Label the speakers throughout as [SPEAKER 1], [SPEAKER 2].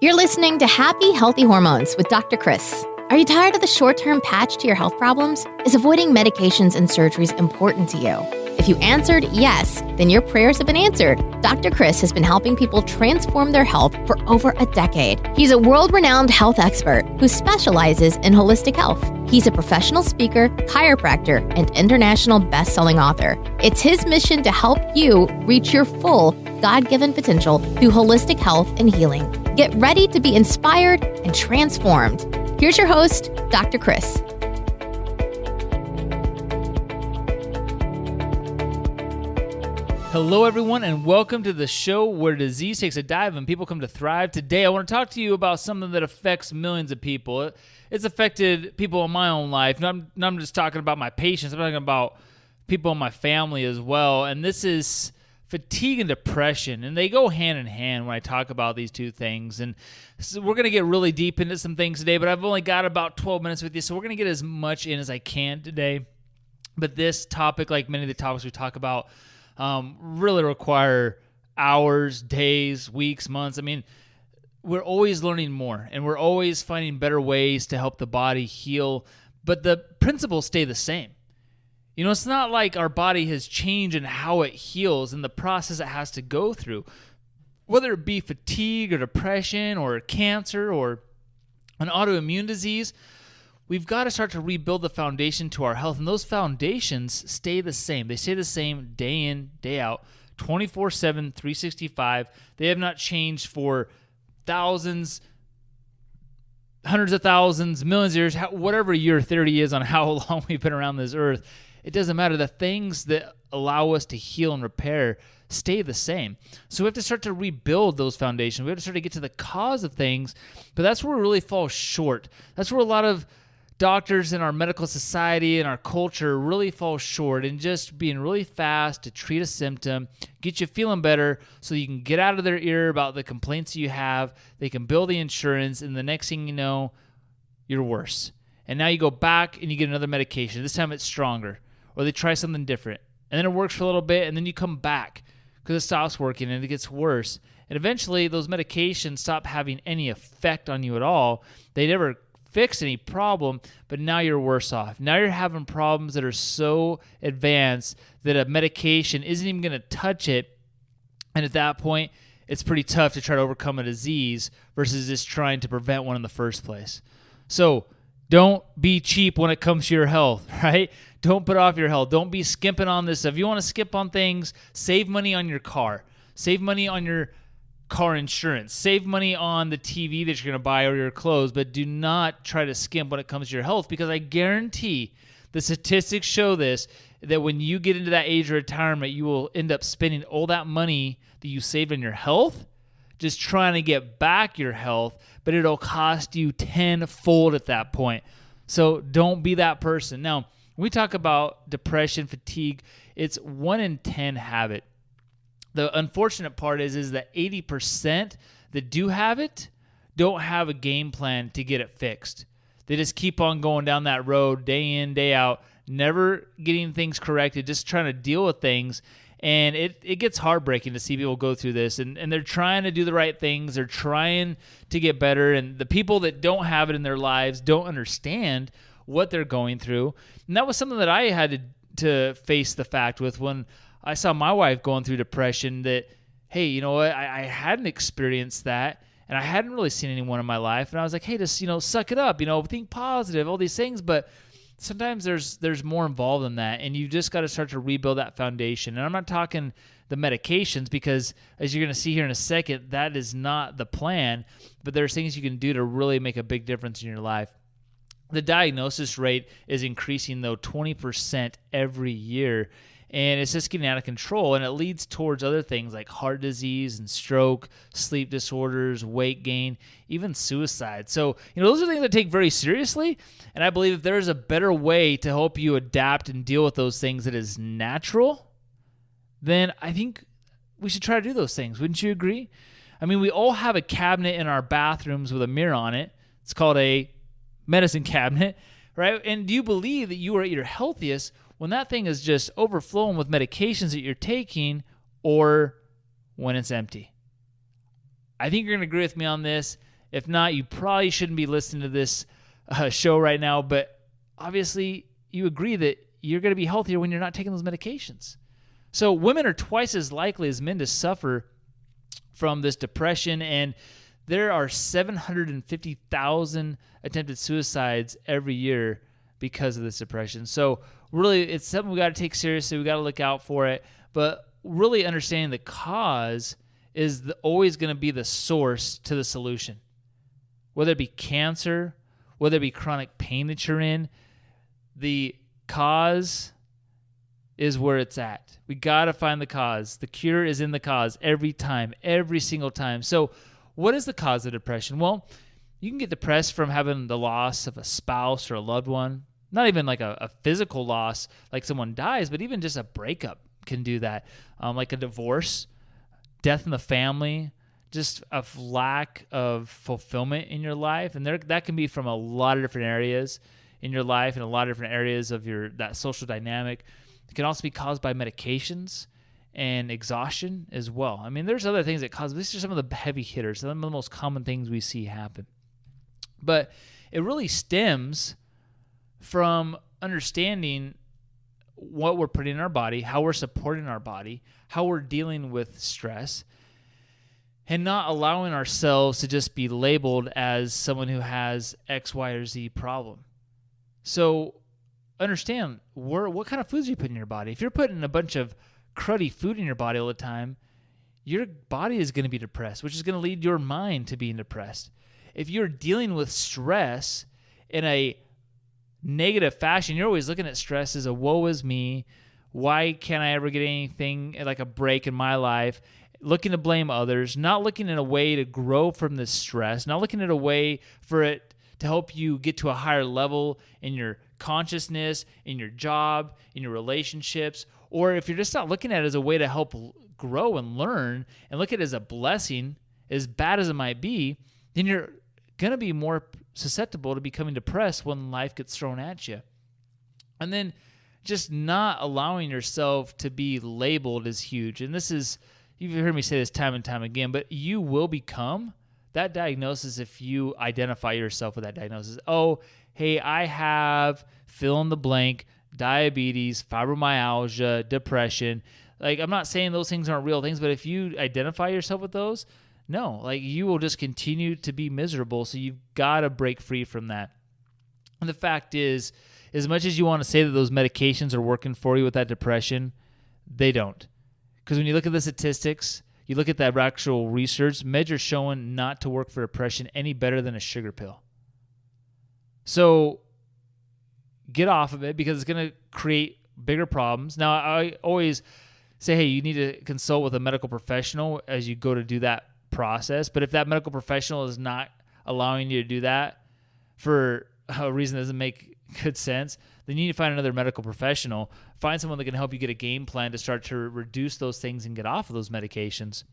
[SPEAKER 1] You're listening to Happy Healthy Hormones with Dr. Chris. Are you tired of the short-term patch to your health problems? Is avoiding medications and surgeries important to you? If you answered yes, then your prayers have been answered. Dr. Chris has been helping people transform their health for over a decade. He's a world-renowned health expert who specializes in holistic health. He's a professional speaker, chiropractor, and international best-selling author. It's his mission to help you reach your full God-given potential through holistic health and healing. Get ready to be inspired and transformed. Here's your host, Dr. Chris.
[SPEAKER 2] Hello, everyone, and welcome to the show where disease takes a dive and people come to thrive. Today, I want to talk to you about something that affects millions of people. It's affected people in my own life. Not I'm just talking about my patients. I'm talking about people in my family as well. And this is fatigue and depression, and they go hand in hand when I talk about these two things. And so we're going to get really deep into some things today, but I've only got about 12 minutes with you, so we're going to get as much in as I can today. But this topic, like many of the topics we talk about, really require hours, days, weeks, months. I mean, we're always learning more, and we're always finding better ways to help the body heal, but the principles stay the same. You know, it's not like our body has changed in how it heals and the process it has to go through. Whether it be fatigue or depression or cancer or an autoimmune disease, we've got to start to rebuild the foundation to our health. And those foundations stay the same. They stay the same day in, day out, 24/7, 365. They have not changed for thousands, hundreds of thousands, millions of years, whatever year 30 is on how long we've been around this earth. It doesn't matter. The things that allow us to heal and repair stay the same. So we have to start to rebuild those foundations. We have to start to get to the cause of things, but that's where we really fall short. That's where a lot of doctors in our medical society and our culture really fall short in just being really fast to treat a symptom, get you feeling better so you can get out of their ear about the complaints you have. They can bill the insurance, and the next thing you know, you're worse. And now you go back and you get another medication. This time it's stronger. Or they try something different. And then it works for a little bit, and then you come back because it stops working and it gets worse. And eventually those medications stop having any effect on you at all. They never fix any problem, but now you're worse off. Now you're having problems that are so advanced that a medication isn't even going to touch it. And at that point, it's pretty tough to try to overcome a disease versus just trying to prevent one in the first place. So don't be cheap when it comes to your health, right? Don't put off your health. Don't be skimping on this. If you want to skip on things, save money on your car. Save money on your car insurance. Save money on the TV that you're going to buy or your clothes, but do not try to skimp when it comes to your health, because I guarantee the statistics show this, that when you get into that age of retirement, you will end up spending all that money that you saved on your health just trying to get back your health, but it'll cost you tenfold at that point. So don't be that person. Now, when we talk about depression, fatigue, it's 1 in 10 have it. The unfortunate part is that 80% that do have it don't have a game plan to get it fixed. They just keep on going down that road day in, day out, never getting things corrected, just trying to deal with things. And it gets heartbreaking to see people go through this, and they're trying to do the right things. They're trying to get better, and the people that don't have it in their lives don't understand what they're going through. And that was something that I had to face the fact with when I saw my wife going through depression, that, hey, you know what, I hadn't experienced that, and I hadn't really seen anyone in my life. And I was like, hey, just, suck it up, think positive, all these things. But sometimes there's more involved than that, and you just got to start to rebuild that foundation. And I'm not talking the medications, because as you're going to see here in a second, that is not the plan, but there's things you can do to really make a big difference in your life. The diagnosis rate is increasing, though, 20% every year, and it's just getting out of control, and it leads towards other things like heart disease and stroke, sleep disorders, weight gain, even suicide. So, those are things that take very seriously, and I believe if there is a better way to help you adapt and deal with those things that is natural, then I think we should try to do those things. Wouldn't you agree? I mean, we all have a cabinet in our bathrooms with a mirror on it. It's called a medicine cabinet, right? And do you believe that you are at your healthiest when that thing is just overflowing with medications that you're taking, or when it's empty? I think you're going to agree with me on this, If not, you probably shouldn't be listening to this show right now, but obviously you agree that you're going to be healthier when you're not taking those medications. So women are twice as likely as men to suffer from this depression, and there are 750,000 attempted suicides every year because of this depression. So really, it's something we got to take seriously. We got to look out for it. But really understanding the cause is always going to be the source to the solution. Whether it be cancer, whether it be chronic pain that you're in, the cause is where it's at. We got to find the cause. The cure is in the cause every time, every single time. So what is the cause of depression? Well, you can get depressed from having the loss of a spouse or a loved one. Not even like a physical loss, like someone dies, but even just a breakup can do that. Like a divorce, death in the family, just a lack of fulfillment in your life. And that can be from a lot of different areas in your life and a lot of different areas of that social dynamic. It can also be caused by medications and exhaustion as well. I mean, there's other things that cause, these are some of the heavy hitters, some of the most common things we see happen. But it really stems from understanding what we're putting in our body, how we're supporting our body, how we're dealing with stress, and not allowing ourselves to just be labeled as someone who has X, Y, or Z problem. So understand what kind of foods you put in your body. If you're putting a bunch of cruddy food in your body all the time, your body is going to be depressed, which is going to lead your mind to being depressed. If you're dealing with stress in a negative fashion, you're always looking at stress as a woe is me. Why can't I ever get anything like a break in my life? Looking to blame others, not looking at a way to grow from this stress, not looking at a way for it to help you get to a higher level in your consciousness, in your job, in your relationships. Or if you're just not looking at it as a way to help grow and learn and look at it as a blessing, as bad as it might be, then you're going to be more susceptible to becoming depressed when life gets thrown at you. And then just not allowing yourself to be labeled is huge. And this is, you've heard me say this time and time again, but you will become that diagnosis if you identify yourself with that diagnosis. Oh, hey, I have fill in the blank, diabetes, fibromyalgia, depression. Like, I'm not saying those things aren't real things, but if you identify yourself with those, no, like you will just continue to be miserable. So you've got to break free from that. And the fact is, as much as you want to say that those medications are working for you with that depression, they don't. Because when you look at the statistics, you look at that actual research, meds are showing not to work for depression any better than a sugar pill. So get off of it because it's going to create bigger problems. Now, I always say, hey, you need to consult with a medical professional as you go to do that process. But if that medical professional is not allowing you to do that for a reason that doesn't make good sense, then you need to find another medical professional. Find someone that can help you get a game plan to start to reduce those things and get off of those medications.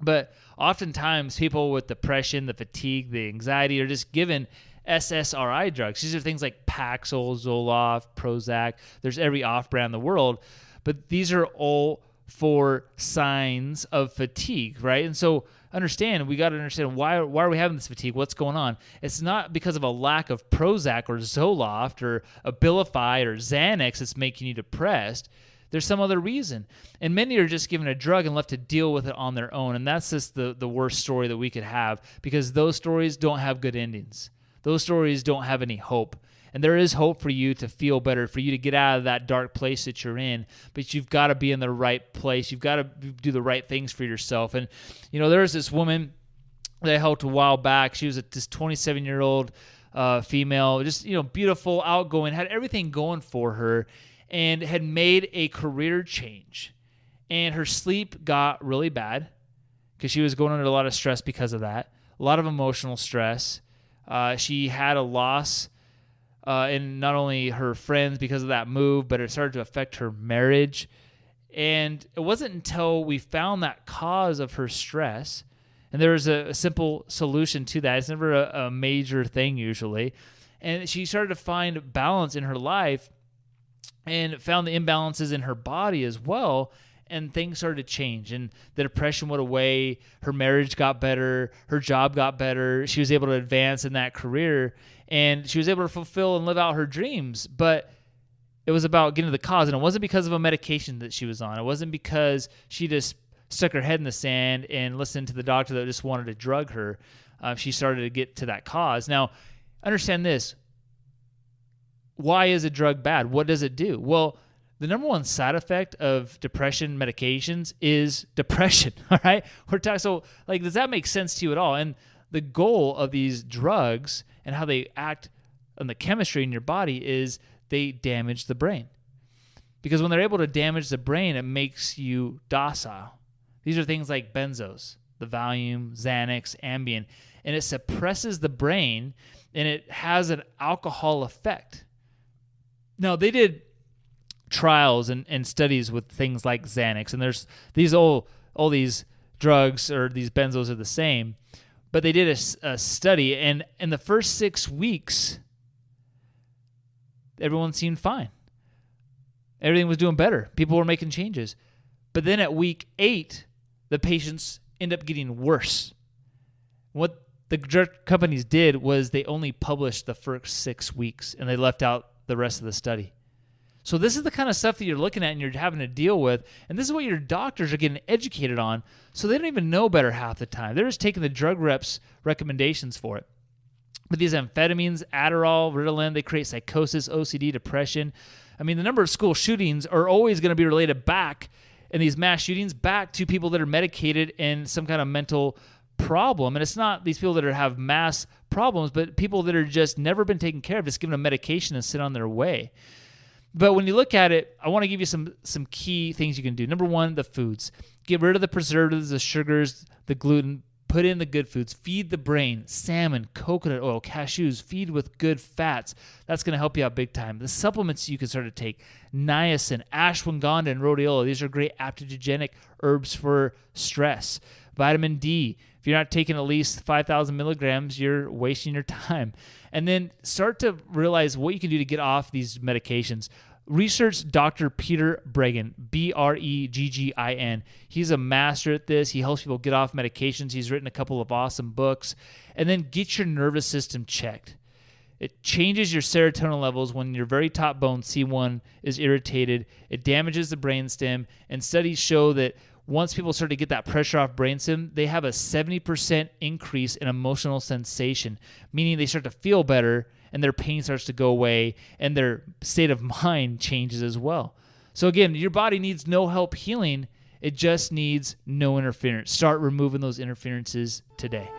[SPEAKER 2] But oftentimes people with depression, the fatigue, the anxiety are just given SSRI drugs. These are things like Paxil, Zoloft, Prozac. There's every off-brand in the world. But these are all for signs of fatigue, right? And so we got to understand why are we having this fatigue? What's going on? It's not because of a lack of Prozac or Zoloft or Abilify or Xanax that's making you depressed. There's some other reason. And many are just given a drug and left to deal with it on their own. And that's just the worst story that we could have, because those stories don't have good endings. Those stories don't have any hope. And there is hope for you to feel better, for you to get out of that dark place that you're in. But you've got to be in the right place. You've got to do the right things for yourself. And, there was this woman that I helped a while back. She was this 27-year-old female, just, beautiful, outgoing, had everything going for her, and had made a career change. And her sleep got really bad because she was going under a lot of stress because of that, a lot of emotional stress. She had a loss in not only her friends because of that move, but it started to affect her marriage. And it wasn't until we found that cause of her stress, and there was a simple solution to that. It's never a major thing usually. And she started to find balance in her life and found the imbalances in her body as well. and things started to change, and the depression went away. Her marriage got better. Her job got better. She was able to advance in that career, and she was able to fulfill and live out her dreams. But it was about getting to the cause, and it wasn't because of a medication that she was on. It wasn't because she just stuck her head in the sand and listened to the doctor that just wanted to drug her. She started to get to that cause. Now, understand this. Why is a drug bad? What does it do? Well, the number one side effect of depression medications is depression, all right? We're talking, so, like, does that make sense to you at all? And the goal of these drugs and how they act on the chemistry in your body is they damage the brain. Because when they're able to damage the brain, it makes you docile. These are things like benzos, the Valium, Xanax, Ambien, and it suppresses the brain, and it has an alcohol effect. Now, they did trials and studies with things like Xanax, and there's these all these drugs or these benzos are the same, but they did a study, and in the first 6 weeks, everyone seemed fine. Everything was doing better. People were making changes. But then at week 8, the patients end up getting worse. What the drug companies did was they only published the first 6 weeks, and they left out the rest of the study. So this is the kind of stuff that you're looking at and you're having to deal with, and this is what your doctors are getting educated on, so they don't even know better half the time. They're just taking the drug reps' recommendations for it. But these amphetamines, Adderall, Ritalin, they create psychosis, OCD, depression. I mean, the number of school shootings are always going to be related back, in these mass shootings, back to people that are medicated and some kind of mental problem. And it's not these people that have mass problems, but people that are just never been taken care of, just given a medication and sit on their way. But when you look at it, I want to give you some key things you can do. Number one, the foods. Get rid of the preservatives, the sugars, the gluten. Put in the good foods. Feed the brain. Salmon, coconut oil, cashews. Feed with good fats. That's going to help you out big time. The supplements you can start to take. Niacin, ashwagandha, and rhodiola. These are great adaptogenic herbs for stress. Vitamin D. If you're not taking at least 5,000 milligrams, you're wasting your time. And then start to realize what you can do to get off these medications. Research Dr. Peter Breggin, Breggin. He's a master at this. He helps people get off medications. He's written a couple of awesome books. And then get your nervous system checked. It changes your serotonin levels when your very top bone, C1, is irritated. It damages the brainstem. And studies show that once people start to get that pressure off brainstem, they have a 70% increase in emotional sensation, meaning they start to feel better and their pain starts to go away and their state of mind changes as well. So again, your body needs no help healing. It just needs no interference. Start removing those interferences today.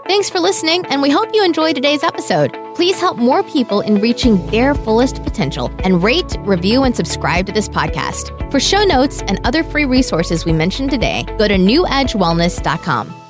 [SPEAKER 1] Thanks for listening, and we hope you enjoyed today's episode. Please help more people in reaching their fullest potential and rate, review, and subscribe to this podcast. For show notes and other free resources we mentioned today, go to newedgewellness.com.